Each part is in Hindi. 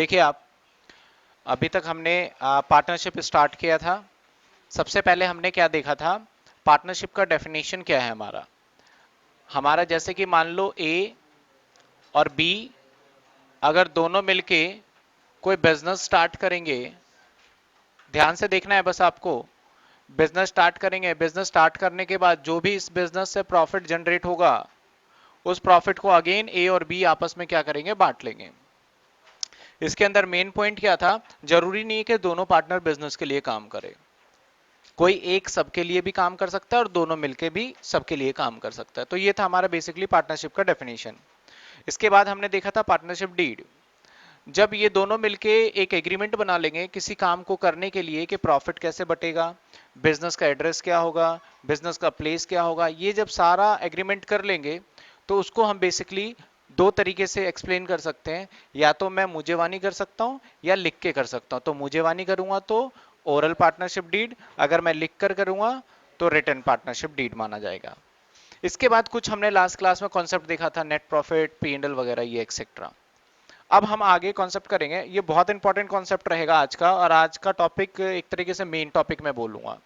देखिए आप, अभी तक हमने पार्टनरशिप स्टार्ट किया था। सबसे पहले हमने क्या देखा था, पार्टनरशिप का डेफिनेशन क्या है हमारा। हमारा जैसे कि मान लो ए और बी अगर दोनों मिलके कोई बिजनेस स्टार्ट करेंगे, ध्यान से देखना है बस आपको। बिजनेस स्टार्ट करेंगे, बिजनेस स्टार्ट करने के बाद जो भी इस बिजनेस से प्रॉफिट जनरेट होगा, उस प्रॉफिट को अगेन ए और बी आपस में क्या करेंगे, बांट लेंगे। इसके अंदर मेन पॉइंट क्या था, जरूरी नहीं है कि दोनों पार्टनर बिजनेस के लिए काम करें। कोई एक सबके लिए भी काम कर सकता है और दोनों मिलके भी सबके लिए काम कर सकता है। तो ये था हमारा बेसिकली पार्टनरशिप का डेफिनेशन। इसके बाद हमने देखा था पार्टनरशिप डीड। जब ये दोनों मिलके एक एग्रीमेंट बना लेंगे किसी काम को करने के लिए कि प्रॉफिट कैसे बटेगा, बिजनेस का एड्रेस क्या होगा, बिजनेस का प्लेस क्या होगा, ये जब सारा एग्रीमेंट कर लेंगे तो उसको हम बेसिकली दो तरीके से एक्सप्लेन कर सकते हैं। या तो मैं मुझेवानी कर सकता हूं या लिख के कर सकता हूं। तो मुझेवानी करूंगा तो ओरल पार्टनरशिप डीड, अगर मैं लिख कर करूंगा तो रिटर्न पार्टनरशिप डीड माना जाएगा। इसके बाद कुछ हमने लास्ट क्लास में कॉन्सेप्ट देखा था, net profit, P and L वगैरह, ये एक्सेट्रा। अब हम आगे कॉन्सेप्ट करेंगे, ये बहुत इंपॉर्टेंट कॉन्सेप्ट रहेगा आज का, और आज का टॉपिक एक तरीके से मेन टॉपिक मैं बोलूंगा।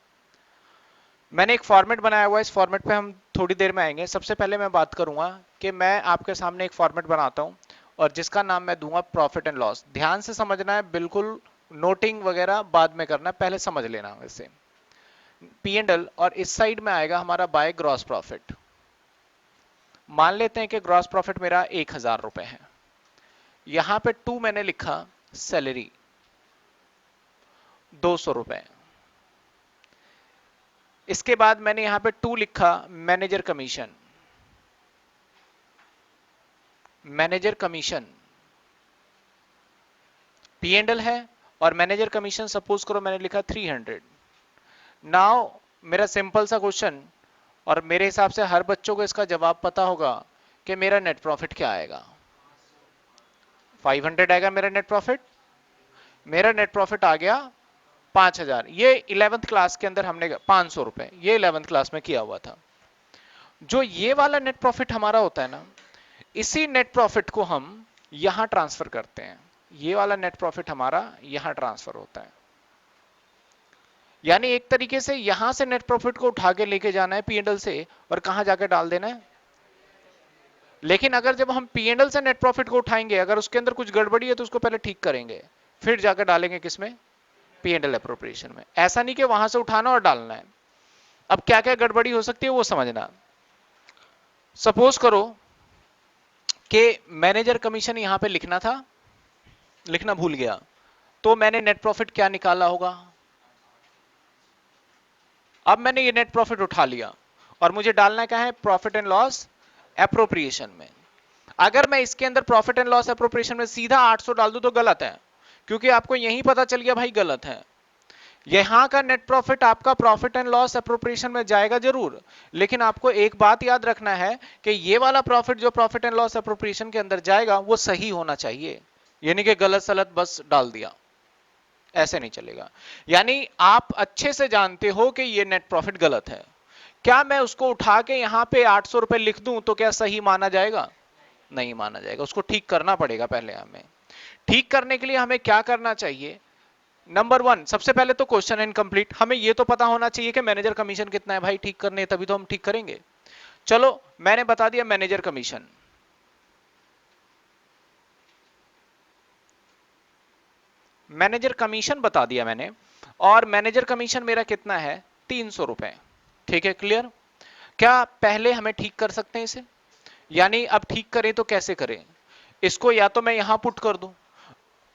मैंने एक फॉर्मेट बनाया हुआ है, इस फॉर्मेट पे हम थोड़ी देर में आएंगे। सबसे पहले मैं बात करूंगा कि मैं आपके सामने एक फॉर्मेट बनाता हूं और जिसका नाम मैं दूंगा प्रॉफिट एंड लॉस। ध्यान से समझना है, बिल्कुल नोटिंग वगैरह बाद में करना है, पहले समझ लेना। वैसे पी एंड एल, और इस साइड में आएगा हमारा बाय ग्रॉस प्रॉफिट। मान लेते हैं कि ग्रॉस प्रॉफिट मेरा 1,000 रुपए है। यहां पे टू मैंने लिखा सैलरी 200 रुपए। इसके बाद मैंने यहां पे टू लिखा manager commission. Manager commission P and L है और मैनेजर कमीशन सपोज करो मैंने लिखा 300। नाउ मेरा सिंपल सा क्वेश्चन, और मेरे हिसाब से हर बच्चों को इसका जवाब पता होगा कि मेरा नेट प्रॉफिट क्या आएगा। 500 आएगा मेरा नेट प्रॉफिट। मेरा नेट प्रॉफिट आ गया 5,000। ये 11th क्लास के अंदर हमने 500 रुपए, ये 11th क्लास में किया हुआ था। जो ये वाला नेट प्रॉफिट हमारा होता है ना, इसी नेट प्रॉफिट को हम यहां ट्रांसफर करते हैं। ये वाला नेट प्रॉफिट हमारा यहां ट्रांसफर होता है। यानी एक तरीके से यहां से नेट प्रॉफिट को उठा के लेके जाना है पीएनएल से और कहां जाके डाल देना है। लेकिन अगर जब हम पीएनएल से नेट प्रॉफिट को उठाएंगे, अगर उसके अंदर कुछ गड़बड़ी है तो उसको पहले ठीक करेंगे, फिर जाकर डालेंगे किसमें, पीएनएल अप्रोप्रिएशन में। ऐसा नहीं कि वहां से उठाना और डालना है। अब क्या क्या गड़बड़ी हो सकती है वो समझना। सपोज करो कि मैनेजर कमीशन यहां पे लिखना था, लिखना भूल गया, तो मैंने नेट प्रॉफिट क्या निकाला होगा। अब मैंने ये नेट प्रॉफिट उठा लिया और मुझे डालना क्या है, प्रॉफिट एंड लॉस एप्रोप्रिएशन में। अगर मैं इसके अंदर प्रॉफिट एंड लॉस एप्रोप्रिएशन में सीधा 800 डाल दूं तो गलत है, क्योंकि आपको यही पता चल गया भाई गलत है। यहां का नेट प्रॉफिट आपका प्रॉफिट एंड लॉस एप्रोप्रिएशन में जाएगा जरूर, लेकिन आपको एक बात याद रखना है कि ये वाला प्रॉफिट जो प्रॉफिट एंड लॉस एप्रोप्रिएशन के अंदर जाएगा वो सही होना चाहिए। यानी कि गलत सलत बस डाल दिया, ऐसे नहीं चलेगा। यानी आप अच्छे से जानते हो कि ये नेट प्रॉफिट गलत है। क्या मैं उसको उठा के यहां पे 800 रुपए लिख दूं तो क्या सही माना जाएगा? नहीं माना जाएगा, उसको ठीक करना पड़ेगा। पहले हमें ठीक करने के लिए हमें क्या करना चाहिए, नंबर वन, सबसे पहले तो क्वेश्चन इनकम्प्लीट। हमें यह तो पता होना चाहिए कि मैनेजर कमीशन कितना है भाई, ठीक करने तभी तो हम ठीक करेंगे। चलो मैंने बता दिया मैनेजर कमीशन। मैनेजर कमीशन बता दिया मैंने, और मैनेजर कमीशन मेरा कितना है, 300 रुपए। ठीक है, क्लियर। क्या पहले हमें ठीक कर सकते हैं इसे? यानी अब ठीक करें तो कैसे करें इसको, या तो मैं यहां पुट कर दूं।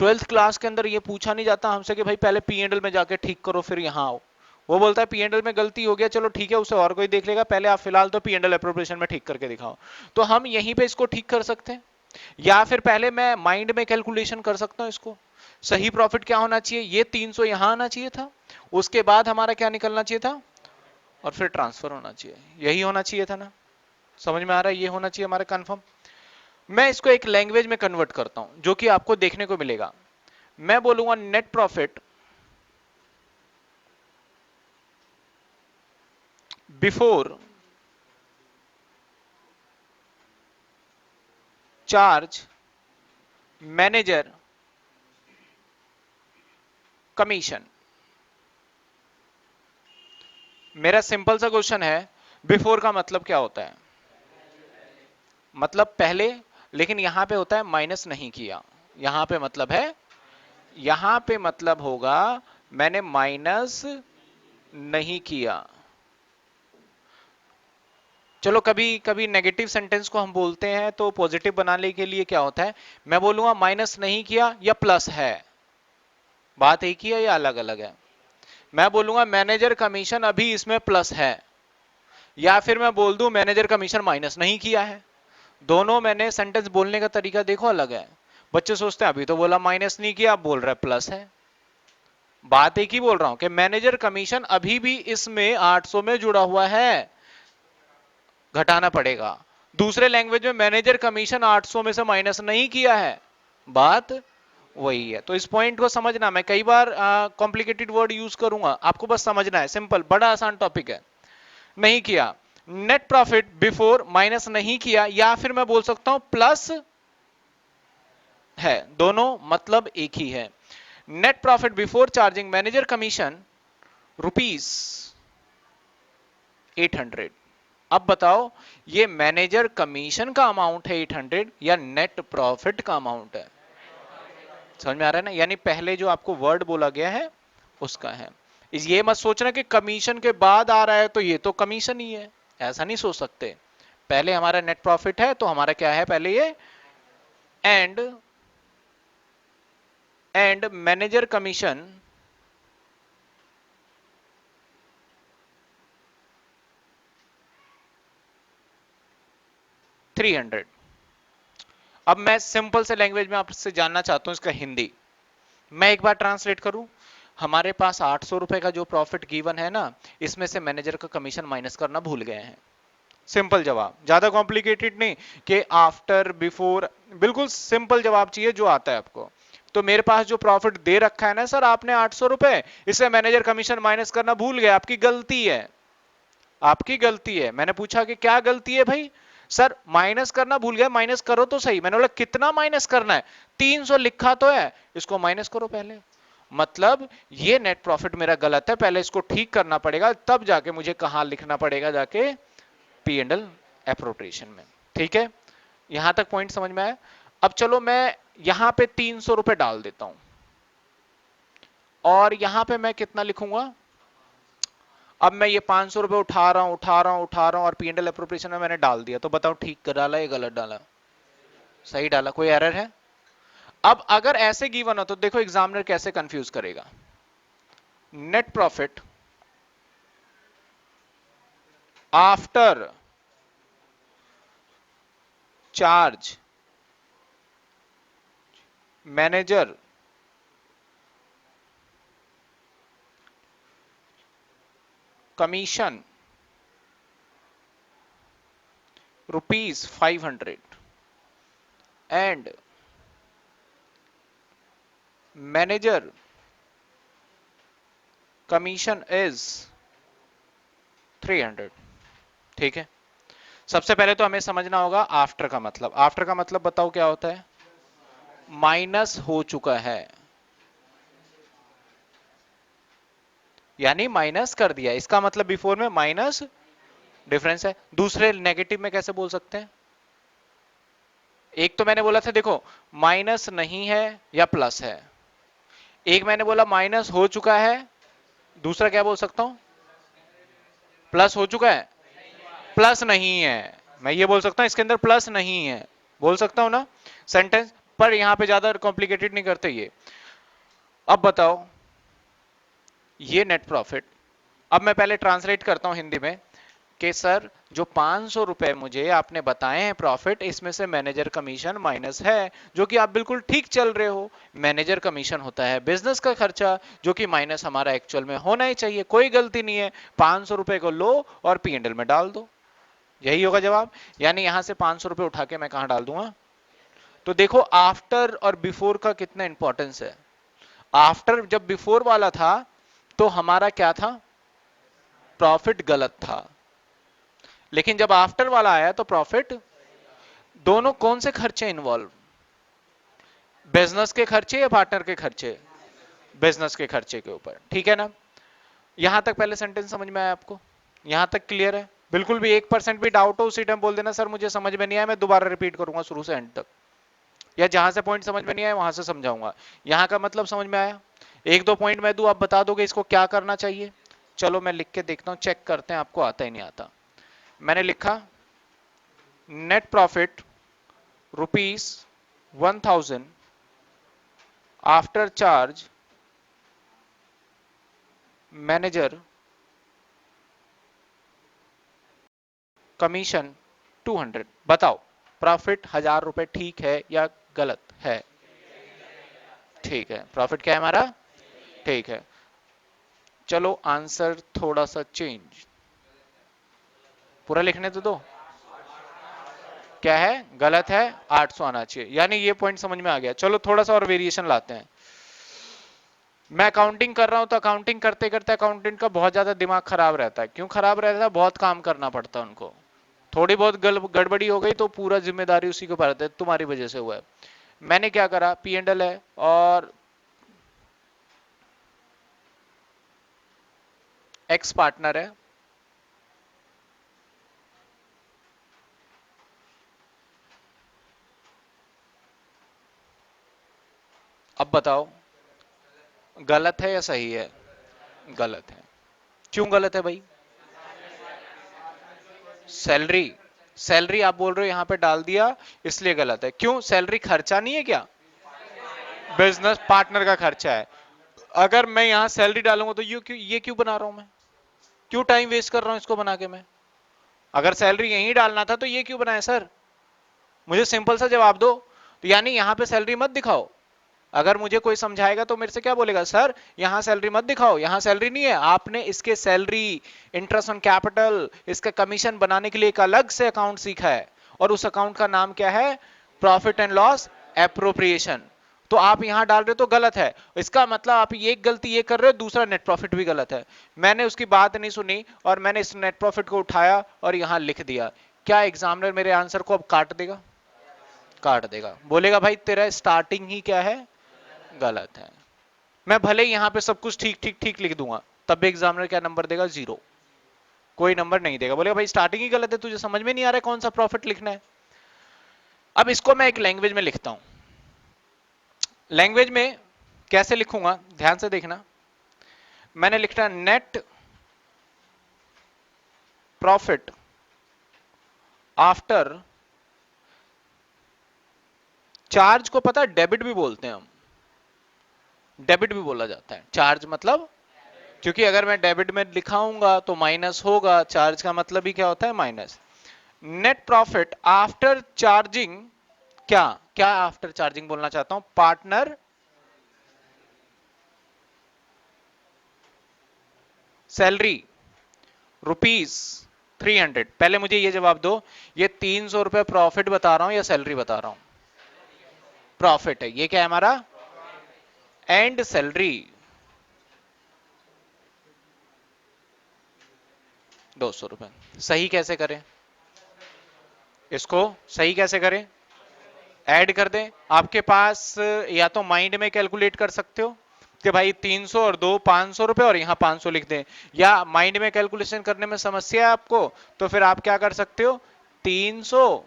12th क्लास के अंदर ये पूछा नहीं जाता हमसे कि भाई पहले पीएनएल में जाके ठीक करो फिर यहां आओ। वो बोलता है पीएनएल में गलती हो गया, चलो ठीक है उसे और कोई देख लेगा, पहले आप फिलहाल तो पीएनएल अप्रोप्रिएशन में ठीक करके दिखाओ। तो हम यहीं पे इसको ठीक कर सकते हैं, या फिर पहले मैं माइंड में कैलकुलेशन कर सकता हूं इसको। सही प्रॉफिट क्या होना चाहिए, ये 300 यहां आना चाहिए था, उसके बाद हमारा क्या निकलना चाहिए था, और फिर ट्रांसफर होना चाहिए। यही होना चाहिए था ना, समझ में आ रहा है, ये होना चाहिए हमारा कंफर्म। मैं इसको एक लैंग्वेज में कन्वर्ट करता हूं जो कि आपको देखने को मिलेगा। मैं बोलूंगा net profit before charge manager commission. मेरा सिंपल सा क्वेश्चन है, बिफोर का मतलब क्या होता है? मतलब पहले, लेकिन यहां पे होता है माइनस नहीं किया। यहां पे मतलब है, यहां पे मतलब होगा मैंने माइनस नहीं किया। चलो कभी कभी नेगेटिव सेंटेंस को हम बोलते हैं तो पॉजिटिव बनाने के लिए क्या होता है, मैं बोलूंगा माइनस नहीं किया या प्लस है। बात एक ही है या अलग अलग है? मैं बोलूंगा मैनेजर कमीशन अभी इसमें प्लस है, या फिर मैं बोल दूं मैनेजर कमीशन माइनस नहीं किया है। दोनों मैंने सेंटेंस बोलने का तरीका देखो अलग है। बच्चे सोचते हैं अभी तो बोला माइनस नहीं किया, आप बोल रहे प्लस है। बात एक ही बोल रहा हूं कि मैनेजर कमीशन अभी भी इसमें 800 में जुड़ा हुआ है, घटाना पड़ेगा। दूसरे लैंग्वेज में मैनेजर कमीशन 800 में से माइनस नहीं किया है, बात वही है। तो इस पॉइंट को समझना, मैं कई बार कॉम्प्लिकेटेड वर्ड यूज करूंगा, आपको बस समझना है, सिंपल, बड़ा आसान टॉपिक है। नहीं किया, नेट प्रॉफिट बिफोर माइनस नहीं किया, या फिर मैं बोल सकता हूं प्लस है, दोनों मतलब एक ही है। Net profit before charging manager commission rupees 800। अब बताओ ये मैनेजर कमीशन का अमाउंट है 800 या नेट प्रॉफिट का अमाउंट है? समझ में आ रहा है ना? यानी पहले जो आपको वर्ड बोला गया है उसका है। इस ये मत सोचना कि कमीशन के बाद आ रहा है तो ये तो कमीशन ही है, ऐसा नहीं सोच सकते। पहले हमारा नेट प्रॉफिट है तो हमारा क्या है, पहले ये एंड मैनेजर कमीशन $300। अब मैं सिंपल से लैंग्वेज में आपसे जानना चाहता हूं इसका हिंदी, मैं एक बार ट्रांसलेट करूं। हमारे पास 800 रुपए का जो प्रॉफिट गिवन है ना, इसमें से मैनेजर का कमीशन माइनस करना भूल गए हैं। सिंपल जवाब, ज्यादा कॉम्प्लिकेटेड नहीं कि आफ्टर बिफोर, बिल्कुल सिंपल जवाब चाहिए जो आता है आपको। तो मेरे पास जो प्रॉफिट दे रखा है ना सर आपने 800 रुपए, इससे मैनेजर कमीशन माइनस करना भूल गए, आपकी गलती है, आपकी गलती है। मैंने पूछा कि क्या गलती है भाई, सर माइनस करना भूल गए, माइनस करो तो सही। मैंने बोला कितना माइनस करना है, 300 लिखा तो है, इसको माइनस करो पहले। मतलब ये नेट प्रॉफिट मेरा गलत है, पहले इसको ठीक करना पड़ेगा, तब जाके मुझे कहां लिखना पड़ेगा, जाके पी एंड एल एप्रोप्रिएशन में। ठीक है, यहां तक पॉइंट समझ में आया? अब चलो मैं यहां पे 300 रुपए डाल देता हूं, और यहां पे मैं कितना लिखूंगा, अब मैं ये 500 रुपए उठा रहा हूं और पी एंड एल एप्रोप्रिएशन में मैंने डाल दिया, तो बताओ ठीक डाला या गलत डाला? सही डाला, कोई एरर है? अब अगर ऐसे गिवन हो तो देखो एग्जामिनर कैसे कंफ्यूज करेगा। Net profit after charge manager commission ₹500 and manager commission is 300। ठीक है, सबसे पहले तो हमें समझना होगा आफ्टर का मतलब। आफ्टर का मतलब बताओ क्या होता है? माइनस हो चुका है, यानी माइनस कर दिया, इसका मतलब बिफोर में माइनस डिफरेंस है। दूसरे नेगेटिव में कैसे बोल सकते हैं? एक तो मैंने बोला था देखो माइनस नहीं है या प्लस है, एक मैंने बोला माइनस हो चुका है, दूसरा क्या बोल सकता हूं, प्लस हो चुका है, प्लस नहीं है। मैं ये बोल सकता हूं इसके अंदर प्लस नहीं है, बोल सकता हूं ना सेंटेंस, पर यहां पे ज्यादा कॉम्प्लिकेटेड नहीं करते ये। अब बताओ ये नेट प्रॉफिट, अब मैं पहले ट्रांसलेट करता हूं हिंदी में कि सर जो 500 रुपए मुझे आपने बताए हैं प्रॉफिट, इसमें से मैनेजर कमीशन माइनस है, जो कि आप बिल्कुल ठीक चल रहे हो। मैनेजर कमीशन होता है बिजनेस का खर्चा, जो कि माइनस हमारा एक्चुअल में होना ही चाहिए, कोई गलती नहीं है। 500 रुपए को लो और पी एंड एल में डाल दो, यही होगा जवाब। यानी यहां से 500 रुपए उठा के मैं कहां डाल दूंगा? तो देखो आफ्टर और बिफोर का कितना इंपॉर्टेंस है। आफ्टर जब बिफोर वाला था तो हमारा क्या था, प्रॉफिट गलत था, लेकिन जब आफ्टर वाला आया तो प्रॉफिट, दोनों कौन से खर्चे इन्वॉल्व, बिजनेस के खर्चे या पार्टनर के खर्चे? बिजनेस के खर्चे के ऊपर, ठीक है ना। यहां तक पहले सेंटेंस समझ में आया आपको, यहां तक क्लियर है। बिल्कुल भी 1% भी डाउट हो उसी टाइम बोल देना, सर मुझे समझ में नहीं आया, मैं दोबारा रिपीट करूंगा शुरू से एंड तक, या जहां से पॉइंट समझ में नहीं आया वहां से समझाऊंगा। यहां का मतलब समझ में आया, एक दो पॉइंट मैं दूं, आप बता दोगे इसको क्या करना चाहिए। चलो मैं लिख के देखता हूं, चेक करते हैं आपको आता ही नहीं आता। मैंने लिखा net profit ₹1000 after charge manager commission 200। बताओ प्रॉफिट ₹1000 ठीक है या गलत है? ठीक है, प्रॉफिट क्या है हमारा, ठीक है। चलो आंसर थोड़ा सा चेंज, पूरा लिखने तो दो। क्या है, गलत है, 800 आना चाहिए, यानी ये पॉइंट समझ में आ गया। चलो थोड़ा सा और वेरिएशन लाते हैं। मैं अकाउंटिंग कर रहा हूं तो अकाउंटिंग करते करते अकाउंटेंट का बहुत ज्यादा दिमाग खराब रहता है। क्यों खराब रहता है? बहुत काम करना पड़ता है उनको। थोड़ी बहुत गड़बड़ी हो गई तो पूरा जिम्मेदारी उसी के ऊपर आता है, तुम्हारी वजह से हुआ है। मैंने क्या करा, पी एंड एल है और एक्स पार्टनर है, अब बताओ गलत है या सही है? गलत है। क्यों गलत है भाई? सैलरी, सैलरी आप बोल रहे हो यहां पे डाल दिया इसलिए गलत है। क्यों? सैलरी खर्चा नहीं है क्या? बिजनेस पार्टनर का खर्चा है। अगर मैं यहां सैलरी डालूंगा तो ये क्यों बना रहा हूं मैं? क्यों टाइम वेस्ट कर रहा हूं इसको बना के मैं? अगर सैलरी यहीं डालना था तो ये क्यों बनाया सर? मुझे सिंपल सा जवाब दो। तो यानी यहां पे सैलरी मत दिखाओ। अगर मुझे कोई समझाएगा तो मेरे से क्या बोलेगा, सर यहां सैलरी मत दिखाओ, यहां सैलरी नहीं है, आपने इसके सैलरी, इंटरेस्ट ऑन कैपिटल, इसका कमीशन बनाने के लिए एक अलग से अकाउंट सीखा है और उस अकाउंट का नाम क्या है? Profit and loss appropriation. तो आप यहां डाल रहे हो तो गलत है। इसका मतलब आप एक गलती ये कर रहे हो, दूसरा नेट प्रॉफिट भी गलत है। मैंने उसकी बात नहीं सुनी और मैंने इस नेट प्रॉफिट को उठाया और यहां लिख दिया। क्या एग्जामिनर मेरे आंसर को अब काट देगा? काट देगा, बोलेगा भाई तेरा स्टार्टिंग ही क्या है, गलत है। मैं भले ही यहां पे सब कुछ ठीक ठीक ठीक लिख दूंगा, तब भी एग्जामिनर क्या नंबर देगा? 0। कोई नंबर नहीं देगा, बोलेगा भाई स्टार्टिंग ही गलत है, तुझे समझ में नहीं आ रहा है कौन सा प्रॉफिट लिखना है। अब इसको मैं एक लैंग्वेज में लिखता हूं। लैंग्वेज में कैसे लिखूंगा, ध्यान से देखना। मैंने लिखना नेट प्रॉफिट आफ्टर चार्ज, को पता है डेबिट भी बोलते हैं हम, डेबिट भी बोला जाता है। चार्ज मतलब, क्योंकि अगर मैं डेबिट में लिखाऊंगा तो माइनस होगा, चार्ज का मतलब ही क्या होता है, minus. Net profit after charging, क्या क्या आफ्टर चार्जिंग बोलना चाहता हूं, पार्टनर सैलरी ₹300। पहले मुझे ये जवाब दो, ये 300 रुपए प्रॉफिट बता रहा हूं या सैलरी बता रहा हूं? प्रॉफिट है, ये क्या है हमारा, एंड सैलरी 200 रुपए। सही कैसे करें इसको, सही कैसे करें? ऐड कर दें। आपके पास या तो माइंड में कैलकुलेट कर सकते हो कि भाई 300 और 2 ₹500 और यहां 500 लिख दें, या माइंड में कैलकुलेशन करने में समस्या है आपको तो फिर आप क्या कर सकते हो, 300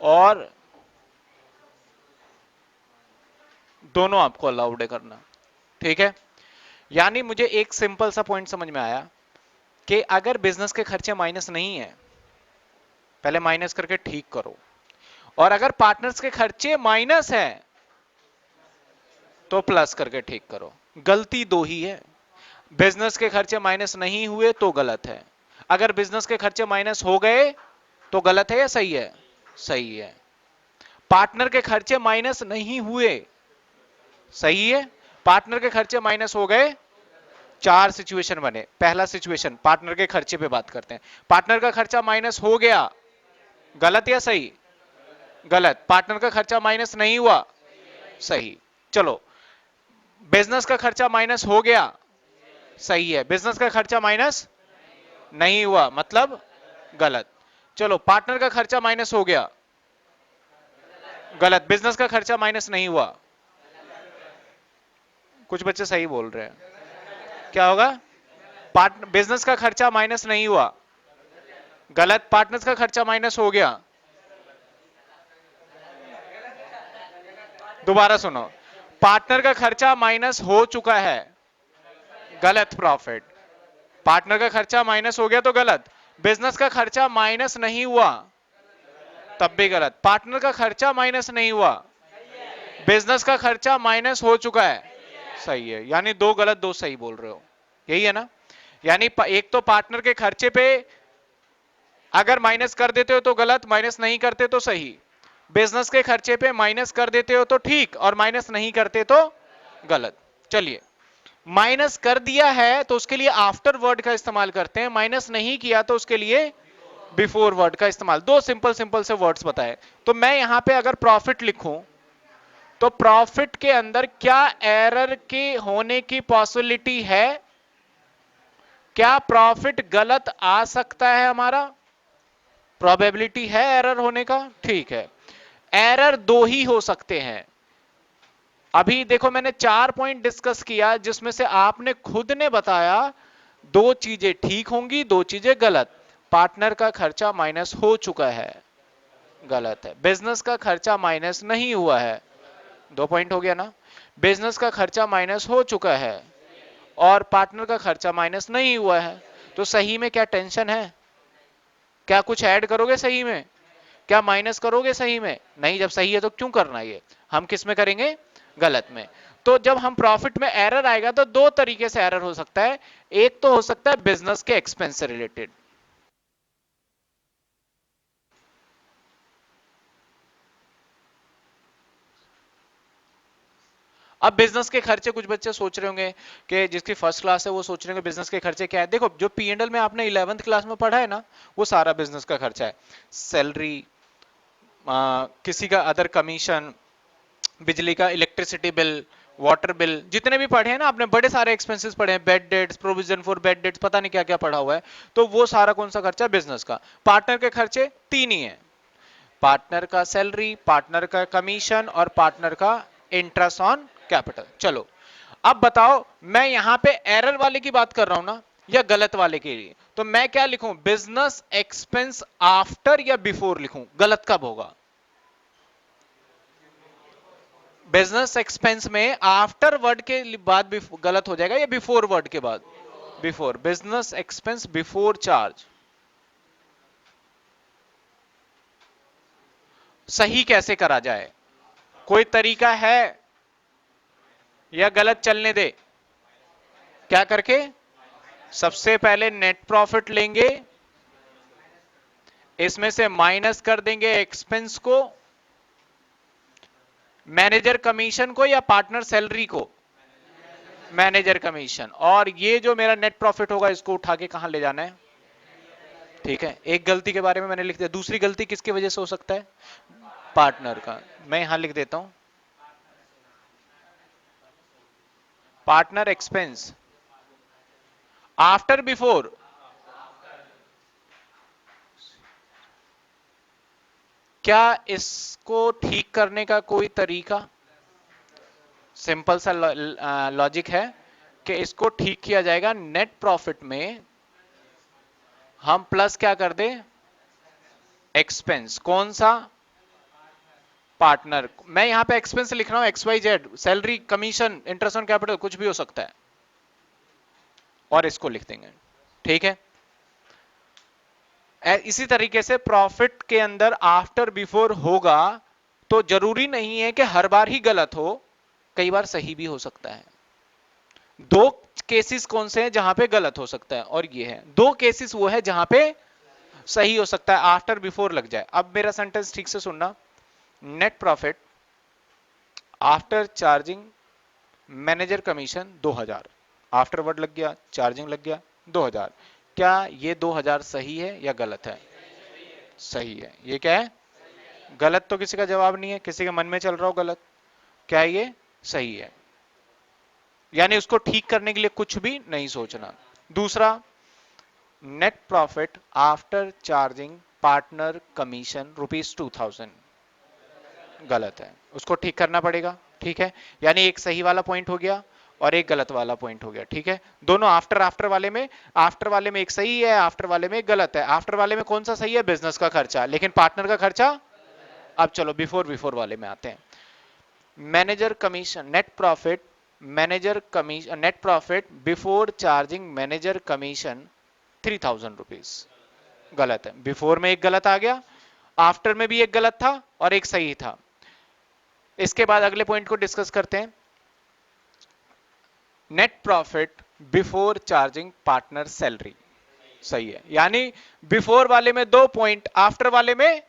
और दोनों आपको अलाउड है करना, ठीक है। यानी मुझे एक सिंपल सा पॉइंट समझ में आया कि अगर बिजनेस के खर्चे माइनस नहीं है, पहले माइनस करके ठीक करो, और अगर पार्टनर्स के खर्चे माइनस है तो प्लस करके ठीक करो। गलती दो ही है, बिजनेस के खर्चे माइनस नहीं हुए तो गलत है, अगर बिजनेस के खर्चे माइनस हो गए तो गलत है या सही है? सही है। पार्टनर के खर्चे माइनस नहीं हुए, सही है। पार्टनर के खर्चे माइनस हो गए, चार सिचुएशन बने। पहला सिचुएशन, पार्टनर के खर्चे पे बात करते हैं, पार्टनर का खर्चा माइनस हो गया, गलत या सही? गलत। पार्टनर का खर्चा माइनस नहीं हुआ, सही। चलो, बिजनेस का खर्चा माइनस हो गया, सही है। बिजनेस का खर्चा माइनस नहीं हुआ मतलब गलत। चलो, पार्टनर का खर्चा माइनस हो गया, गलत। बिजनेस का खर्चा माइनस नहीं हुआ, कुछ बच्चे सही बोल रहे हैं। क्या होगा? पार्टनर बिजनेस का खर्चा माइनस नहीं हुआ, गलत। पार्टनर्स का खर्चा माइनस हो गया। दोबारा सुनो, पार्टनर का खर्चा माइनस हो चुका है, गलत प्रॉफिट। पार्टनर का खर्चा माइनस हो गया तो गलत। बिजनेस का खर्चा माइनस नहीं हुआ, तब भी गलत। पार्टनर का खर्चा माइनस नहीं हुआ, बिजनेस का खर्चा माइनस हो चुका है, सही है। यानी दो गलत दो सही बोल रहे हो, यही है ना? यानी एक तो पार्टनर के खर्चे पे अगर माइनस कर देते हो तो गलत, माइनस नहीं करते तो सही। बिजनेस के खर्चे पे माइनस कर देते हो तो ठीक, और माइनस नहीं करते तो गलत। चलिए, माइनस कर दिया है तो उसके लिए आफ्टर वर्ड का इस्तेमाल करते हैं, माइनस नहीं किया तो उसके लिए बिफोर वर्ड का इस्तेमाल। दो सिंपल सिंपल से वर्ड्स बताए। तो मैं यहां पे अगर प्रॉफिट लिखूं तो प्रॉफिट के अंदर क्या एरर के होने की पॉसिबिलिटी है? क्या प्रॉफिट गलत आ सकता है? हमारा प्रोबेबिलिटी है एरर होने का, ठीक है। एरर दो ही हो सकते हैं। अभी देखो मैंने 4 पॉइंट डिस्कस किया जिसमें से आपने खुद ने बताया दो चीजें ठीक होंगी, दो चीजें गलत। पार्टनर का खर्चा माइनस हो चुका है, गलत है। बिजनेस का खर्चा माइनस नहीं हुआ है, 2 पॉइंट हो गया ना। बिजनेस का खर्चा माइनस हो चुका है और पार्टनर का खर्चा माइनस नहीं हुआ है। तो सही में क्या टेंशन है? क्या कुछ ऐड करोगे सही में? क्या माइनस करोगे सही में? नहीं। जब सही है तो क्यों करना? ये हम किस में करेंगे? गलत में। तो जब हम प्रॉफिट में एरर आएगा तो दो तरीके से एरर हो सकता है। एक तो हो सकता है बिजनेस के एक्सपेंस से रिलेटेड। अब बिजनेस के खर्चे, कुछ बच्चे सोच रहे होंगे कि जिसकी फर्स्ट क्लास है वो सोच रहे होंगे बिजनेस के खर्चे क्या है। देखो, जो पी एंड एल में आपने 11th क्लास में पढ़ा है ना, वो सारा बिजनेस का खर्चा है। सैलरी, किसी का अदर कमीशन, बिजली का इलेक्ट्रिसिटी बिल, वाटर बिल, जितने भी पढ़े हैं ना आपने, बड़े सारे एक्सपेंसेस पढ़े हैं, bad debts, provision for bad debts, पता नहीं क्या क्या पढ़ा हुआ है। तो वो सारा कौन सा खर्चा? बिजनेस का। पार्टनर के खर्चे तीन ही हैं: पार्टनर का सैलरी, पार्टनर का कमीशन और पार्टनर का इंटरेस्ट ऑन कैपिटल। चलो, अब बताओ, मैं यहां पे एरर वाले की बात कर रहा हूं ना, या गलत वाले के लिए? तो मैं क्या लिखूं? बिजनेस एक्सपेंस आफ्टर या बिफोर लिखूं? गलत कब होगा? बिजनेस एक्सपेंस में आफ्टर वर्ड के बाद गलत हो जाएगा या बिफोर वर्ड के बाद? Before. Business expense before charge. सही कैसे करा जाए? कोई तरीका है या गलत चलने दे? क्या करके? सबसे पहले नेट प्रॉफिट लेंगे, इसमें से माइनस कर देंगे एक्सपेंस को, मैनेजर कमीशन को या पार्टनर सैलरी को? Manager commission. और ये जो मेरा नेट प्रॉफिट होगा इसको उठा के कहां ले जाना है? ठीक है, एक गलती के बारे में मैंने लिख दिया। दूसरी गलती किसकी वजह से हो सकता है? पार्टनर का। मैं यहां लिख देता हूं पार्टनर एक्सपेंस आफ्टर बिफोर। क्या इसको ठीक करने का कोई तरीका? सिंपल सा लॉजिक है कि इसको ठीक किया जाएगा। नेट प्रॉफिट में हम प्लस क्या कर दे? एक्सपेंस। कौन सा? पार्टनर। मैं यहां पे एक्सपेंस लिख रहा हूं X Y Z, salary, commission, interest on capital, कुछ भी हो सकता है, और इसको लिख देंगे। ठीक है। इसी तरीके से प्रॉफिट के अंदर आफ्टर बिफोर होगा तो जरूरी नहीं है कि हर बार ही गलत हो, कई बार सही भी हो सकता है। दो केसेस कौन से हैं जहां पे गलत हो सकता है? और ये है दो केसेस वो है जहां पे सही हो सकता है, आफ्टर बिफोर लग जाए। अब मेरा सेंटेंस ठीक से सुनना। Net profit after charging manager commission 2000, after word लग गया, चार्जिंग लग गया, 2000। क्या ये 2000 सही है या गलत है? सही है। ये क्या है? गलत तो किसी का जवाब नहीं है, किसी के मन में चल रहा हो गलत। क्या ये सही है? यानी उसको ठीक करने के लिए कुछ भी नहीं सोचना। दूसरा, net profit after charging partner commission ₹2000, गलत है, उसको ठीक करना पड़ेगा। ठीक है, यानी एक सही वाला पॉइंट हो गया और एक गलत वाला पॉइंट हो गया, ठीक है। दोनों आफ्टर आफ्टर वाले में एक सही है, आफ्टर वाले में एक गलत है। आफ्टर वाले में कौन सा सही है? बिजनेस का खर्चा, लेकिन पार्टनर का खर्चा। अब चलो बिफोर वाले में आते हैं। Manager commission net profit, manager commission net profit before charging manager commission 3000 rupees. गलत है, बिफोर में एक गलत आ गया, आफ्टर में भी एक गलत था और एक सही था। इसके बाद अगले पॉइंट को डिस्कस करते हैं। Net profit before charging partner salary, सही है। यानी बिफोर वाले में 2 पॉइंट, आफ्टर वाले में,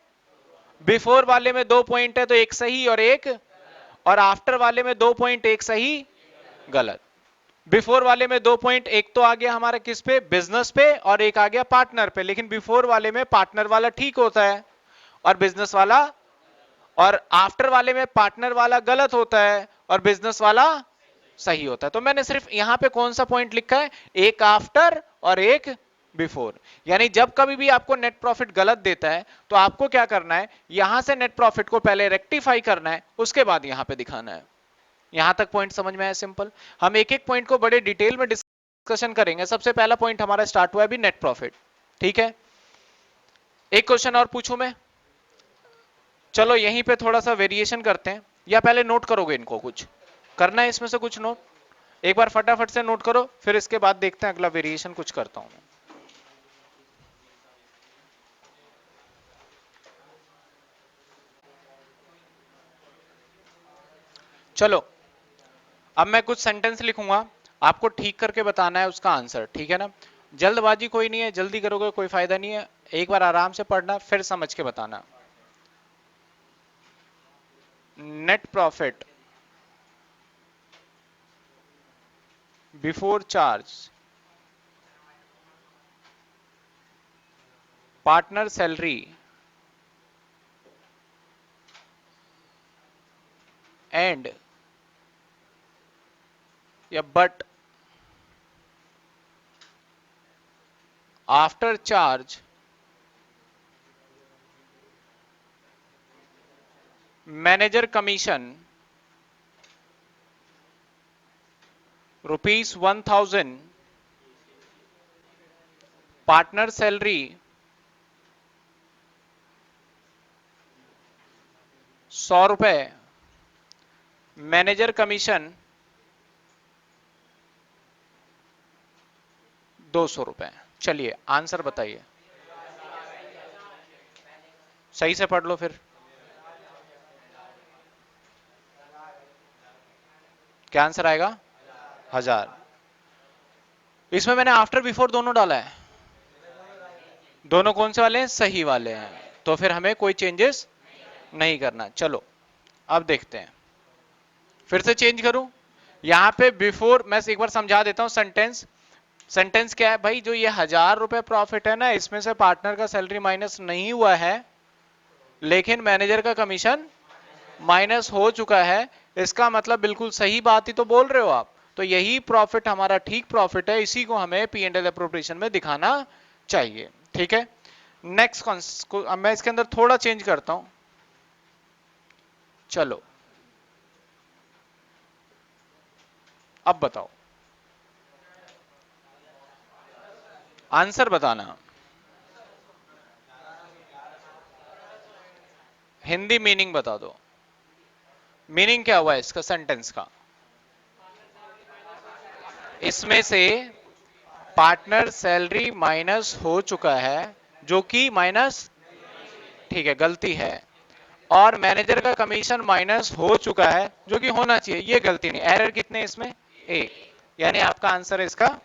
बिफोर वाले में 2 पॉइंट है तो एक सही और एक, और आफ्टर वाले में 2 पॉइंट, एक सही गलत। बिफोर वाले में 2 पॉइंट, एक तो आ गया हमारा किस पे? बिजनेस पे, और एक आ गया पार्टनर पे। लेकिन बिफोर वाले में पार्टनर वाला ठीक होता है और बिजनेस वाला, और आफ्टर वाले में पार्टनर वाला गलत होता है और बिजनेस वाला सही होता है। तो मैंने सिर्फ यहां पे कौन सा पॉइंट लिखा है? एक आफ्टर और एक बिफोर। यानी जब कभी भी आपको नेट प्रॉफिट गलत देता है तो आपको क्या करना है? यहां से नेट प्रॉफिट को पहले रेक्टिफाई करना है, उसके बाद यहां पे दिखाना है। यहां तक पॉइंट समझ में आया? सिंपल। हम एक एक पॉइंट को बड़े डिटेल में डिस्कशन करेंगे। सबसे पहला पॉइंट हमारा स्टार्ट हुआ है अभी नेट प्रॉफिट, ठीक है। एक क्वेश्चन और पूछूं मैं? चलो यहीं पे थोड़ा सा वेरिएशन करते हैं, या पहले नोट करोगे इनको? कुछ करना है इसमें से कुछ नोट? एक बार फटाफट से नोट करो, फिर इसके बाद देखते हैं अगला वेरिएशन कुछ करता हूं मैं। चलो अब मैं कुछ सेंटेंस लिखूंगा, आपको ठीक करके बताना है उसका आंसर, ठीक है ना। जल्दबाजी कोई नहीं है, जल्दी करोगे कोई फायदा नहीं है। एक बार आराम से पढ़ना, फिर समझ के बताना। Net profit before charge partner salary and या but after charge manager commission ₹1000, partner salary 100 रुपए, मैनेजर कमीशन 200 रुपए। चलिए आंसर बताइए, सही से पढ़ लो फिर। क्या आंसर आएगा? 1000। इसमें मैंने आफ्टर बिफोर दोनों डाला है। दोनों कौन से वाले हैं? सही वाले हैं। तो फिर हमें कोई चेंजेस नहीं करना। चलो अब देखते हैं, फिर से चेंज करूं। यहां पे बिफोर मैं एक बार समझा देता हूं सेंटेंस। सेंटेंस क्या है भाई? जो ये 1000 रुपए प्रॉफिट है ना, इसमें से पार्टनर का सैलरी माइनस नहीं हुआ है, लेकिन मैनेजर का कमीशन माइनस हो चुका है। इसका मतलब बिल्कुल सही बात ही तो बोल रहे हो आप। तो यही प्रॉफिट हमारा ठीक प्रॉफिट है, इसी को हमें पी एंड एल अप्रोप्रिएशन में दिखाना चाहिए, ठीक है। नेक्स्ट अब मैं इसके अंदर थोड़ा चेंज करता हूं। चलो अब बताओ, आंसर बताना। हिंदी मीनिंग बता दो। मीनिंग क्या हुआ इसका सेंटेंस का? इसमें से पार्टनर सैलरी माइनस हो चुका है, जो कि माइनस, ठीक है, गलती है। और मैनेजर का कमीशन माइनस हो चुका है, जो कि होना चाहिए, ये गलती नहीं। एरर कितने इसमें? एक। यानी आपका आंसर है इसका।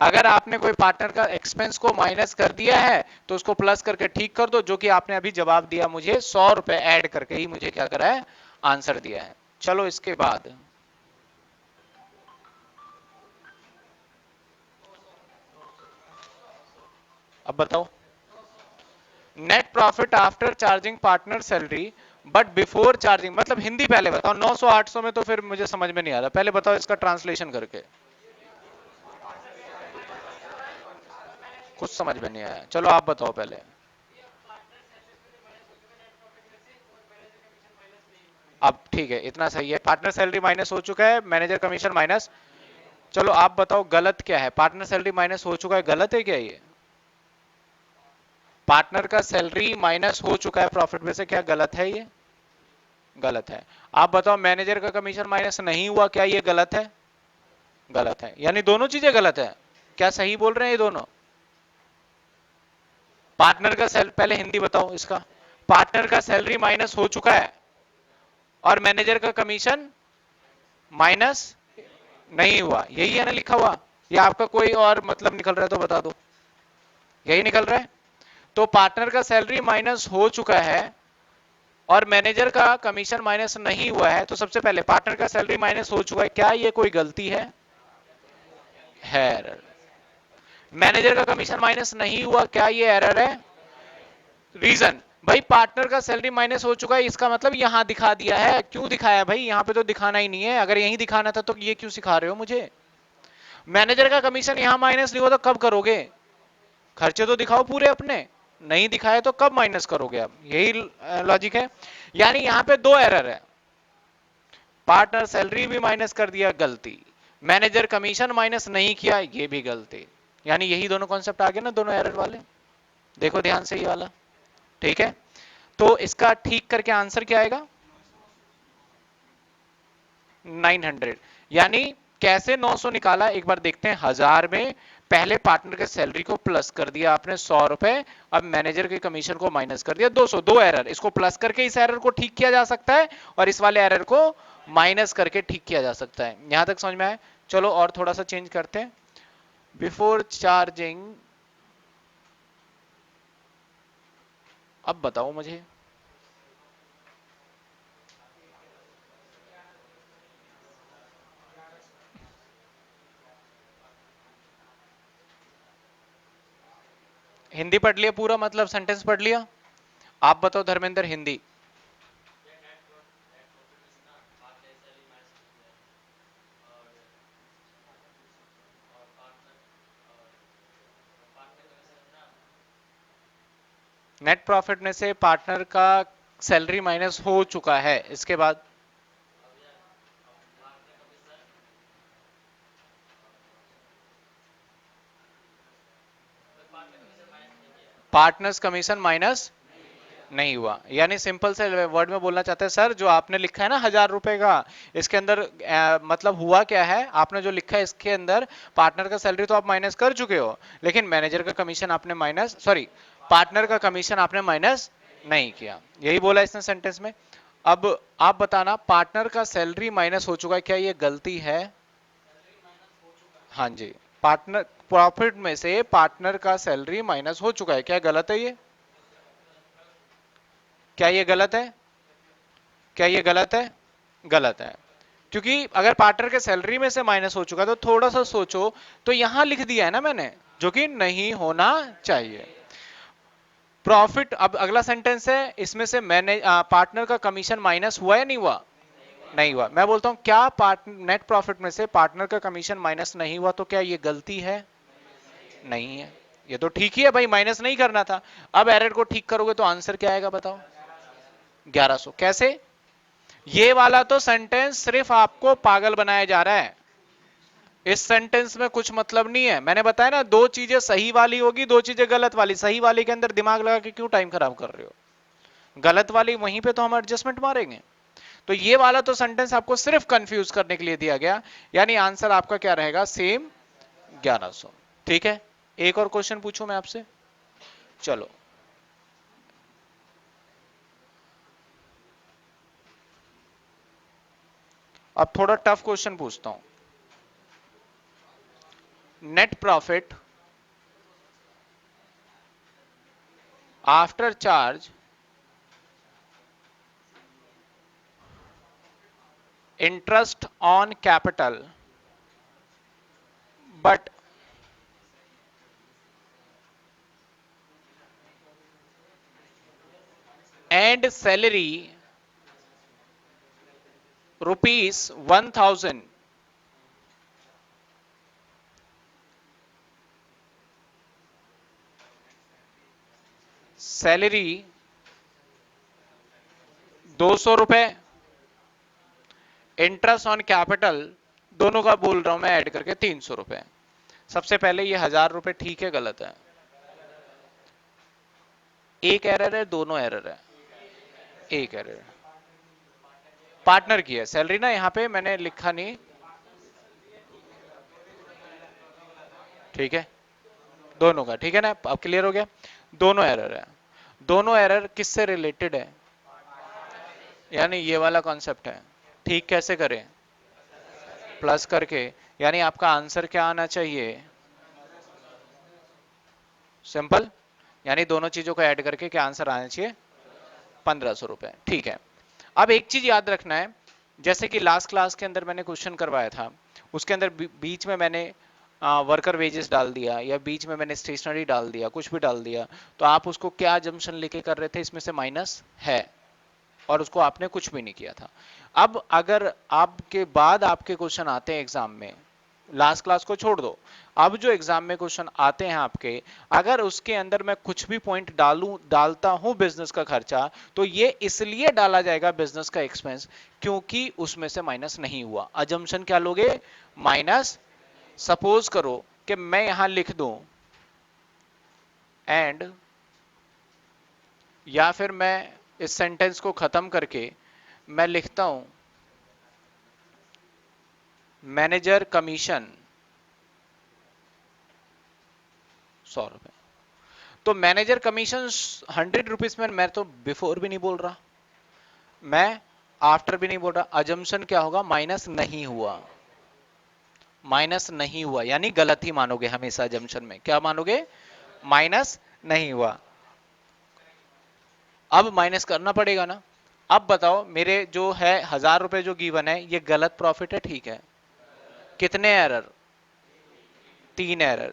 अगर आपने कोई पार्टनर का एक्सपेंस को माइनस कर दिया है तो उसको प्लस करके ठीक कर दो, जो कि आपने अभी जवाब दिया मुझे 100 रुपए ऐड करके ही मुझे क्या करा है? आंसर दिया है। चलो इसके बाद अब बताओ। Net profit after charging partner salary but before charging, मतलब हिंदी पहले बताओ। 900 800 में तो फिर मुझे समझ में नहीं आ रहा, पहले बताओ इसका ट्रांसलेशन करके। कुछ समझ में नहीं आया, चलो आप बताओ पहले। अब ठीक है, इतना सही है। पार्टनर सैलरी माइनस हो चुका है, मैनेजर कमीशन माइनस। चलो आप बताओ गलत क्या है? पार्टनर सैलरी माइनस हो चुका है, गलत है क्या ये? पार्टनर का सैलरी माइनस हो चुका है प्रॉफिट में से, क्या गलत है ये? गलत है। आप बताओ मैनेजर का कमीशन माइनस नहीं हुआ, क्या ये गलत है? गलत है, यानी दोनों चीजें गलत है। क्या सही बोल रहे हैं ये दोनों? पार्टनर का सैलरी, पहले हिंदी बताओ इसका। पार्टनर का सैलरी माइनस हो चुका है और मैनेजर का कमीशन माइनस नहीं हुआ, यही है ना लिखा हुआ? या आपका कोई और मतलब निकल रहा है तो बता दो। यही निकल रहा है। तो पार्टनर का सैलरी माइनस हो चुका है और मैनेजर का कमीशन माइनस नहीं हुआ है, तो सबसे पहले पार्टनर का सैलरी माइनस हो चुका है, क्या ये कोई गलती है? एरर। मैनेजर का कमीशन माइनस नहीं हुआ, क्या ये एरर है? रीजन, भाई पार्टनर का सैलरी माइनस हो चुका है, इसका मतलब यहां दिखा दिया है। क्यों दिखाया भाई? यहां पे तो दिखाना ही नहीं है, अगर यहीं दिखाना था तो ये क्यों सिखा रहे हो मुझे? मैनेजर का कमीशन यहां माइनस नहीं हुआ तो कब करोगे? खर्चे तो दिखाओ पूरे अपने। नहीं दिखाए तो कब माइनस करोगे? अब यही लॉजिक है। यानी यहां पे दो एरर है। पार्टनर सैलरी भी माइनस कर दिया, गलती। मैनेजर कमीशन माइनस नहीं किया, ये भी गलती। यानी यही दोनों कॉन्सेप्ट आ गए ना, दोनों एरर वाले। देखो ध्यान से ये वाला। ठीक है, तो इसका ठीक करके आंसर क्या आएगा? 900। यानी कैसे 900 निकाला एक बार देखते हैं। 1000 में पहले पार्टनर के सैलरी को प्लस कर दिया आपने 100 रुपए, अब मैनेजर के कमीशन को माइनस कर दिया 200। दो एरर, इसको प्लस करके इस एरर को ठीक किया जा सकता है और इस वाले एरर को माइनस करके ठीक किया जा सकता है। यहां तक समझ में आया? चलो और थोड़ा सा चेंज करते हैं। बिफोर चार्जिंग, अब बताओ मुझे। हिंदी पढ़ लिया पूरा, मतलब सेंटेंस पढ़ लिया? आप बताओ धर्मेंद्र हिंदी। नेट प्रॉफिट में से पार्टनर का सैलरी माइनस हो चुका है, इसके बाद पार्टनर्स कमीशन माइनस नहीं हुआ। यानी सिंपल से वर्ड में बोलना चाहते हैं सर, जो आपने लिखा है ना 1000 रुपए का, इसके अंदर मतलब हुआ क्या है? आपने जो लिखा है इसके अंदर पार्टनर का सैलरी तो आप माइनस कर चुके हो, लेकिन मैनेजर का कमीशन आपने माइनस, सॉरी, पार्टनर का कमीशन आपने माइनस नहीं किया, यही बोला इसने सेंटेंस में। अब आप बताना, पार्टनर का सैलरी माइनस हो चुका है, क्या ये गलती है? हाँ जी। पार्टनर प्रॉफिट में से पार्टनर का सैलरी माइनस हो चुका है, क्या गलत है ये? क्या ये गलत है? क्या ये गलत है? गलत है। क्योंकि अगर पार्टनर के सैलरी में से माइनस हो चुका है तो थोड़ा सा सोचो, तो यहां लिख दिया है ना मैंने, जो कि नहीं होना चाहिए। प्रॉफिट, अब अगला सेंटेंस है, इसमें से मैंने पार्टनर का कमीशन माइनस हुआ या नहीं हुआ? नहीं हुआ। मैं बोलता हूं क्या पार्ट नेट प्रॉफिट में से पार्टनर का कमीशन माइनस नहीं हुआ, तो क्या ये गलती है? नहीं है। ये तो ठीक ही है भाई, माइनस नहीं करना था। अब एरर को ठीक करोगे तो आंसर क्या आएगा बताओ? 1100। कैसे? ये वाला तो सेंटेंस सिर्फ आपको पागल बनाया जा रहा है। इस सेंटेंस में कुछ मतलब नहीं है। मैंने बताया ना, दो चीजें सही वाली होगी, दो चीजें गलत वाली। सही वाली के अंदर दिमाग लगा के क्यों टाइम खराब कर रहे हो? गलत वाली वहीं पे तो हम एडजस्टमेंट मारेंगे। तो ये वाला तो सेंटेंस आपको सिर्फ कंफ्यूज करने के लिए दिया गया। यानी आंसर आपका क्या रहेगा? सेम 1100। ठीक है, एक और क्वेश्चन पूछूं मैं आपसे? चलो, अब थोड़ा टफ क्वेश्चन पूछता हूं। Net profit after charge interest on capital but and salary ₹1000। Salary ₹200, interest on capital दोनों का बोल रहा हूं मैं ऐड करके 300 रुपए। सबसे पहले ये 1000 रुपए ठीक है गलत है? एक एरर है, दोनों एरर है? एक एरर है। पार्टनर की है सैलरी ना, यहां पे मैंने लिखा नहीं। ठीक है, दोनों का ठीक है ना, अब क्लियर हो गया। दोनों एरर है। दोनों एरर किससे रिलेटेड है? यानी ये वाला कॉन्सेप्ट है। ठीक कैसे करें? प्लस करके। यानी आपका आंसर क्या आना चाहिए? सिंपल। यानी दोनों चीजों को ऐड करके क्या आंसर आना चाहिए? 1500 रुपए। ठीक है। अब एक चीज याद रखना है, जैसे कि लास्ट क्लास के अंदर मैंने क्वेश्चन करवाया था, उसके अंदर बीच में मैंने वर्कर वेजेस डाल दिया या बीच में मैंने स्टेशनरी डाल दिया, कुछ भी डाल दिया, तो आप उसको क्या जम्पशन लेके कर रहे थे? इसमें से माइनस है, और उसको आपने कुछ भी नहीं किया था। अब अगर आपके बाद आपके क्वेश्चन आते हैं एग्जाम में, लास्ट क्लास को छोड़ दो, अब जो एग्जाम में क्वेश्चन आते हैं आपके, अगर उसके अंदर मैं कुछ भी पॉइंट डालता हूं बिजनेस का खर्चा, तो ये इसलिए डाला जाएगा बिजनेस का एक्सपेंस क्योंकि उसमें से माइनस नहीं हुआ। अजम्पशन क्या लोगे? माइनस। सपोज करो कि मैं यहां लिख दूं एंड, या फिर मैं इस सेंटेंस को खत्म करके मैं लिखता हूं मैनेजर कमीशन 100 रुपए। तो मैनेजर कमीशन 100 रुपीज में मैं तो बिफोर भी नहीं बोल रहा, मैं आफ्टर भी नहीं बोल रहा। अजम्पशन क्या होगा? माइनस नहीं हुआ। माइनस नहीं हुआ यानी गलत ही मानोगे हमेशा अजम्पशन में। क्या मानोगे? माइनस नहीं हुआ। अब माइनस करना पड़ेगा ना। अब बताओ, मेरे जो है 1000 रुपए जो गिवन है, ये गलत प्रॉफिट है ठीक है? कितने error? 3 error.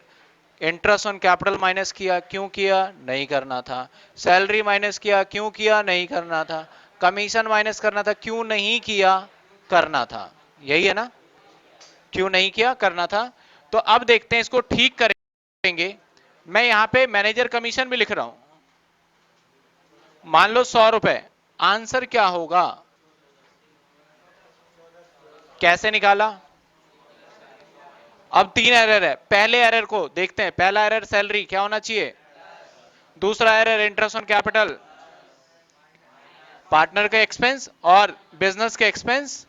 Interest on capital minus किया, क्यों किया? नहीं करना था। सैलरी माइनस किया, क्यों किया? नहीं करना था। कमीशन माइनस करना था, क्यों नहीं किया? करना था। यही है ना? क्यों नहीं किया? करना था। तो अब देखते हैं इसको ठीक करेंगे। मैं यहां पे मैनेजर कमीशन भी लिख रहा हूं, मान लो 100 रुपए। आंसर क्या होगा? कैसे निकाला? अब 3 एरर है। पहले एरर को देखते हैं। पहला एरर सैलरी क्या होना चाहिए? दूसरा error interest on capital, partner के एक्सपेंस और बिजनेस के एक्सपेंस।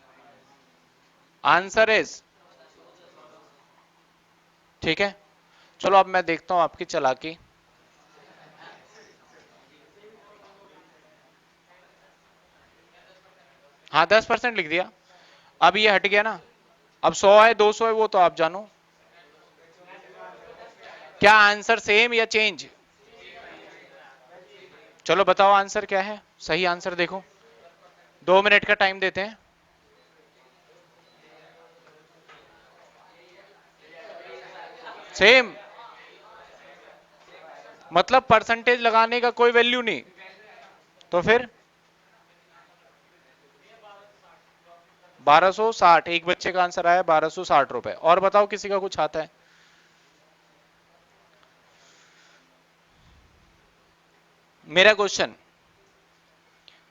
आंसर इज, ठीक है। चलो अब मैं देखता हूं आपकी चालाकी। हाँ 10% लिख दिया। अब ये हट गया ना। अब 100 है 200 है वो तो आप जानो। क्या आंसर सेम या चेंज? चलो बताओ आंसर क्या है, सही आंसर देखो। 2 मिनट का टाइम देते हैं। सेम मतलब परसेंटेज लगाने का कोई वैल्यू नहीं। तो फिर 1260, एक बच्चे का आंसर आया 1260 रुपए। और बताओ किसी का कुछ आता है? मेरा क्वेश्चन,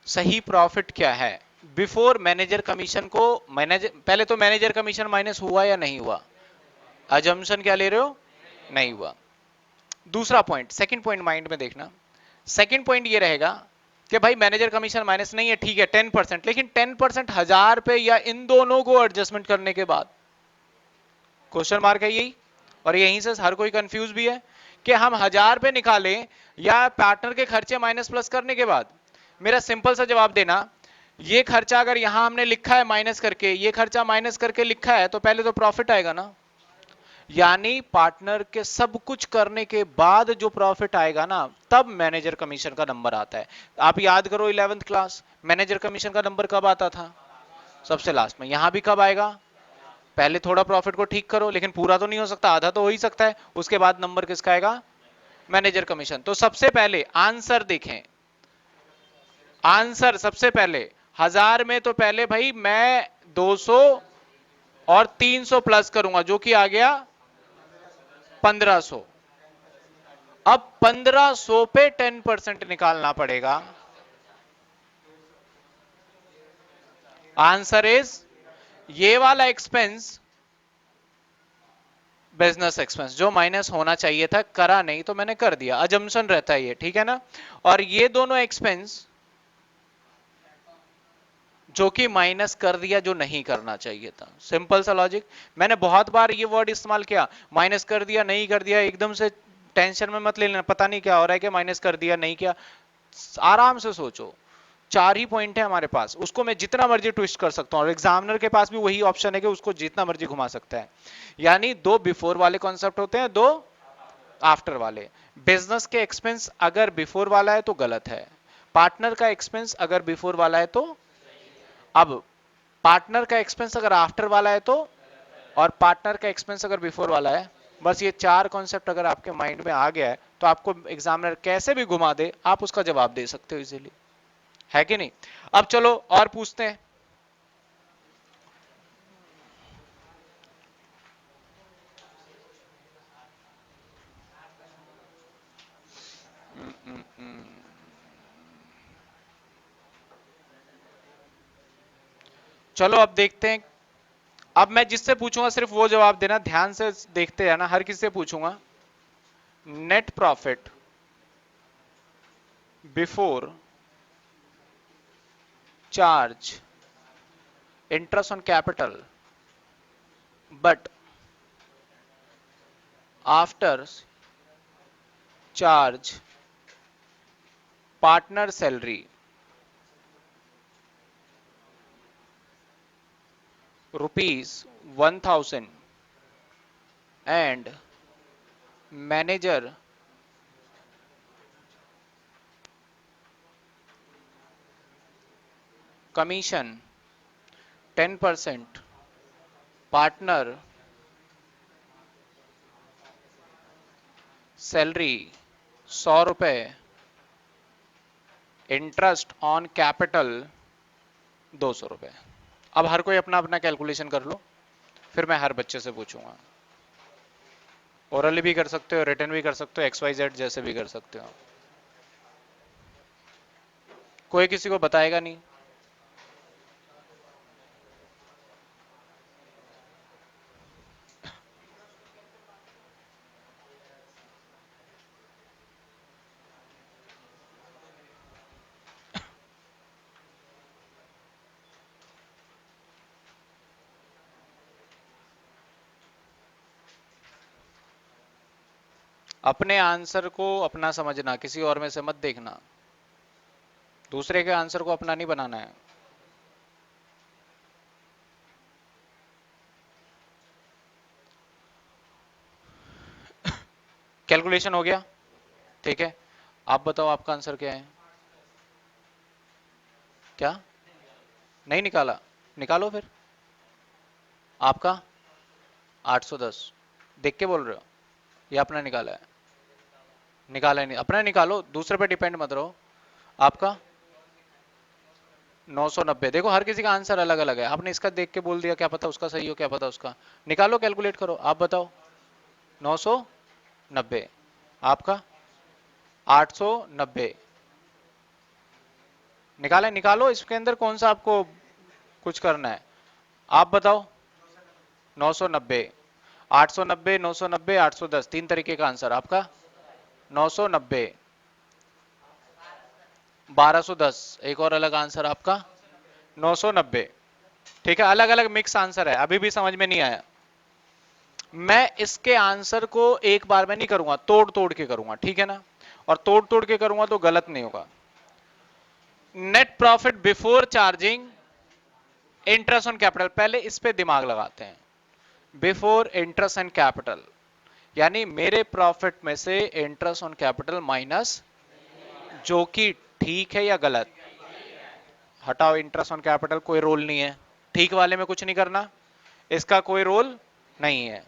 सही प्रॉफिट क्या है बिफोर मैनेजर कमीशन को? मैनेजर पहले तो मैनेजर कमीशन माइनस हुआ या नहीं हुआ? अजम्पशन क्या ले रहे हो? नहीं हुआ। दूसरा पॉइंट, सेकंड पॉइंट माइंड में देखना। सेकंड पॉइंट ये रहेगा कि भाई मैनेजर कमीशन माइनस नहीं है ठीक है 10%, लेकिन 10% 1000 पे या इन दोनों को एडजस्टमेंट करने के बाद? क्वेश्चन मार्क है यही। और यहीं से हर कोई कंफ्यूज भी है कि हम 1000 पे निकालें या पार्टनर के खर्चे माइनस प्लस करने के बाद। मेरा सिंपल सा जवाब देना, ये खर्चा अगर यहां हमने लिखा है माइनस करके, ये खर्चा माइनस करके लिखा है, तो पहले तो प्रॉफिट आएगा ना। यानी पार्टनर के सब कुछ करने के बाद जो प्रॉफिट आएगा ना, तब मैनेजर कमीशन का नंबर आता है। आप याद करो 11th क्लास, मैनेजर कमीशन का नंबर कब आता था? सबसे लास्ट में। यहां भी कब आएगा? पहले थोड़ा प्रॉफिट को ठीक करो, लेकिन पूरा तो नहीं हो सकता, आधा तो हो ही सकता है, उसके बाद नंबर किसका आएगा? Manager commission. तो सबसे पहले आंसर देखें। आंसर सबसे पहले 1000 में तो पहले भाई मैं 200 और 300 प्लस करूंगा, जो कि आ गया 1500। अब 1500 पे 10% निकालना पड़ेगा। आंसर इज ये वाला एक्सपेंस बिजनेस एक्सपेंस जो माइनस होना चाहिए था, करा नहीं तो मैंने कर दिया, अजम्पशन रहता है ये, ठीक है ना। और ये दोनों एक्सपेंस जो कि माइनस कर दिया जो नहीं करना चाहिए था, सिंपल सा लॉजिक। मैंने बहुत बार ये वर्ड इस्तेमाल किया, माइनस कर दिया नहीं कर दिया, एकदम से टेंशन में मत ले लेना, पता नहीं क्या हो रहा है कि माइनस कर दिया नहीं किया। आराम से सोचो, चार ही पॉइंट है हमारे पास, उसको मैं जितना मर्जी ट्विस्ट कर सकता हूं, और एग्जामिनर के पास भी वही ऑप्शन है कि उसको जितना मर्जी घुमा सकता है। यानी दो बिफोर वाले कॉन्सेप्ट होते हैं, दो आफ्टर वाले। बिजनेस के एक्सपेंस अगर बिफोर वाला है तो गलत है, पार्टनर का एक्सपेंस अगर बिफोर वाला है तो, अब पार्टनर का एक्सपेंस अगर आफ्टर वाला है तो, और पार्टनर का एक्सपेंस अगर बिफोर वाला है, बस ये चार कॉन्सेप्ट अगर आपके माइंड में आ गया है तो आपको एग्जामिनर कैसे भी घुमा दे आप उसका जवाब दे सकते हो इजीली, है कि नहीं। अब चलो और पूछते हैं। चलो अब देखते हैं। अब मैं जिससे पूछूंगा सिर्फ वो जवाब देना, ध्यान से देखते रहना, हर किसी से पूछूंगा। Net profit before charge interest on capital but after charge partner salary ₹1000 and manager commission 10%, partner salary ₹100, interest on capital ₹200। अब हर कोई अपना अपना कैलकुलेशन कर लो, फिर मैं हर बच्चे से पूछूंगा। ओरली भी कर सकते हो, रिटर्न भी कर सकते हो, XYZ जैसे भी कर सकते हो, कोई किसी को बताएगा नहीं। अपने आंसर को अपना समझना, किसी और में से मत देखना, दूसरे के आंसर को अपना नहीं बनाना है। कैलकुलेशन हो गया, ठीक है। आप बताओ आपका आंसर क्या है। क्या नहीं निकाला, निकालो फिर। आपका 810 देख के बोल रहे हो या अपना निकाला है। निकाला ही नहीं, अपना निकालो, दूसरे पे डिपेंड मत रहो। आपका 990। देखो हर किसी का आंसर अलग अलग है, आपने इसका देख के बोल दिया, क्या पता उसका सही हो, क्या पता उसका। निकालो, कैलकुलेट करो, आप बताओ। 990। आपका 890। निकाले, निकालो, इसके अंदर कौन सा आपको कुछ करना है, आप बताओ। 990, 890, 990, 810, तीन तरीके का आंसर आपका। 990, 1210, एक और अलग आंसर आपका 990। ठीक है, अलग अलग मिक्स आंसर है, अभी भी समझ में नहीं आया। मैं इसके आंसर को एक बार में नहीं करूंगा, तोड़ तोड़ के करूंगा, ठीक है ना। और तोड़ तोड़ के करूंगा तो गलत नहीं होगा। Net profit before charging interest on capital, पहले इस पे दिमाग लगाते हैं। बिफोर इंटरेस्ट एंड कैपिटल, यानी मेरे प्रॉफिट में से इंटरेस्ट ऑन कैपिटल माइनस, जो कि ठीक है या गलत। हटाओ, इंटरेस्ट ऑन कैपिटल कोई रोल नहीं है, ठीक वाले में कुछ नहीं करना, इसका कोई रोल नहीं है।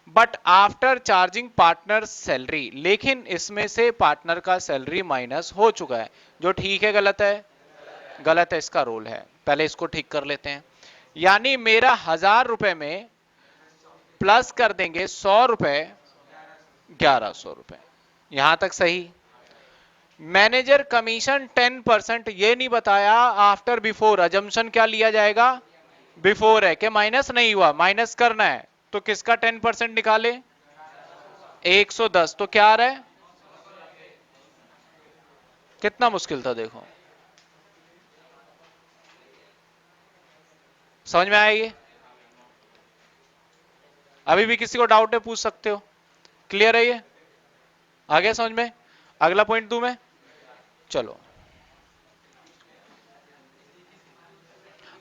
But after charging partner salary, लेकिन इसमें से पार्टनर का सैलरी माइनस हो चुका है, जो ठीक है गलत है, गलत है, इसका रोल है। पहले इसको ठीक कर लेते हैं। यानी मेरा 1000 रुपए में प्लस कर देंगे 100 रुपए, 1100 रुपए, यहां तक सही। मैनेजर कमीशन 10%, ये नहीं बताया आफ्टर बिफोर, अजम्पशन क्या लिया जाएगा, बिफोर है कि माइनस नहीं हुआ, माइनस करना है तो किसका 10% निकाले, 110। तो क्या आ रहा है, कितना मुश्किल था देखो, समझ में आया ये? अभी भी किसी को डाउट है पूछ सकते हो, क्लियर है ये, आ गया समझ में? अगला पॉइंट दूं मैं, चलो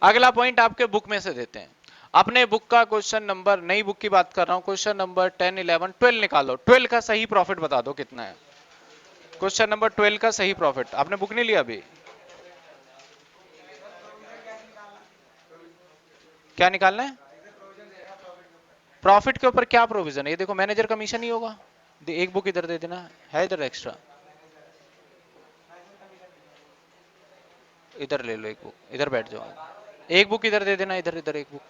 अगला पॉइंट आपके बुक में से देते हैं। अपने बुक का क्वेश्चन नंबर, नई बुक की बात कर रहा हूं, क्वेश्चन नंबर 10, 11, 12 निकालो। 12 का सही प्रॉफिट बता दो कितना है। क्वेश्चन नंबर 12 का सही प्रॉफिट, आपने बुक नहीं लिया अभी? क्या निकालना है? प्रॉफिट के ऊपर क्या प्रोविजन है? ये देखो मैनेजर कमीशन ही होगा। एक बुक इधर दे देना, है इधर एक्स्ट्रा, इधर ले लो एक बुक, इधर बैठ जाओ। एक बुक इधर दे देना, इधर इधर एक बुक,